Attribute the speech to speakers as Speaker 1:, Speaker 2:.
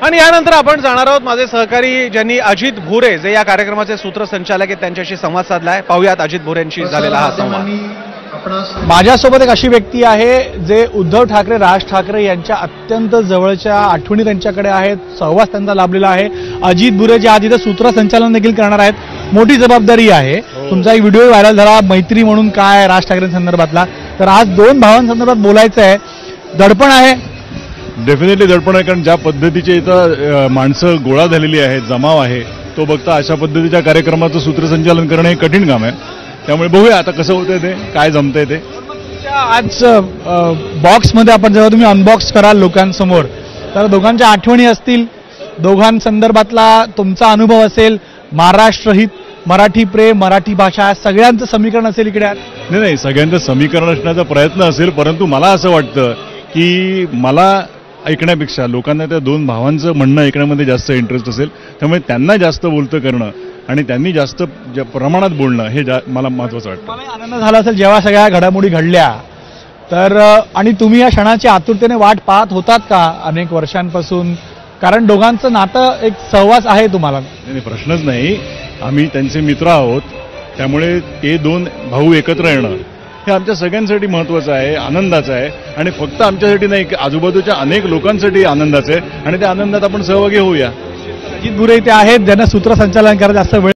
Speaker 1: आणि यानंतर आपण जाणार आहोत माझे सहकारी ज्यांनी अजित भुरे जे या कार्यक्रमाचे सूत्रसंचालक आहेत त्यांच्याशी संवाद साधलाय. पाहूयात अजित भुरेंशी झालेला हा संवाद.
Speaker 2: माझ्यासोबत एक अशी व्यक्ती आहे जे उद्धव ठाकरे राज ठाकरे यांच्या अत्यंत जवळच्या आठवणी त्यांच्याकडे आहेत, सहवास त्यांचा लाभलेला आहे. अजित भुरे जे आज इथं सूत्रसंचालन देखील करणार आहेत. मोठी जबाबदारी आहे. तुमचा एक व्हिडिओ व्हायरल झाला मैत्री म्हणून काय राज ठाकरेंसंदर्भातला, तर आज दोन भावांसंदर्भात बोलायचं आहे. दडपण आहे,
Speaker 3: डेफिनेटली दडपण आहे, कारण ज्या पद्धतीचे इथं माणसं गोळा झालेली आहेत, जमाव आहे, तो बघता अशा पद्धतीच्या कार्यक्रमाचं सूत्रसंचालन करणं हे कठीण काम आहे. त्यामुळे बघूया आता कसं होतंय ते, काय जमतंय ते.
Speaker 2: आज बॉक्समध्ये आपण जेव्हा तुम्ही अनबॉक्स कराल लोकांसमोर तर दोघांच्या आठवणी असतील, दोघांसंदर्भातला तुमचा अनुभव असेल, महाराष्ट्र हित, मराठी प्रेम, मराठी भाषा सगळ्यांचं समीकरण असेल इकडे.
Speaker 3: नाही, सगळ्यांचं समीकरण असण्याचा प्रयत्न असेल, परंतु मला असं वाटतं की मला ऐकण्यापेक्षा लोकांना त्या दोन भावांचं म्हणणं ऐकण्यामध्ये जास्त इंटरेस्ट असेल. त्यामुळे त्यांना जास्त बोलतं करणं आणि त्यांनी जास्त प्रमाणात बोलणं हे मला महत्त्वाचं वाटतं.
Speaker 2: मला आनंद झाला असेल जेव्हा सगळ्या घडामोडी घडल्या तर, आणि तुम्ही या क्षणाची आतुरतेने वाट पाहत होतात का अनेक वर्षांपासून? कारण दोघांचं नातं एक सहवास आहे तुम्हाला.
Speaker 3: नाही, प्रश्नच नाही. आम्ही त्यांचे मित्र आहोत. त्यामुळे ते दोन भाऊ एकत्र येणं हे आमच्या सगळ्यांसाठी महत्त्वाचं आहे, आनंदाचं आहे. आणि फक्त आमच्यासाठी नाही, आजूबाजूच्या अनेक लोकांसाठी आनंदाचं आहे आणि त्या आनंदात आपण सहभागी होऊया.
Speaker 2: अजित भुरे इथे आहेत ज्यांना सूत्रसंचालन करायला जास्त वेळ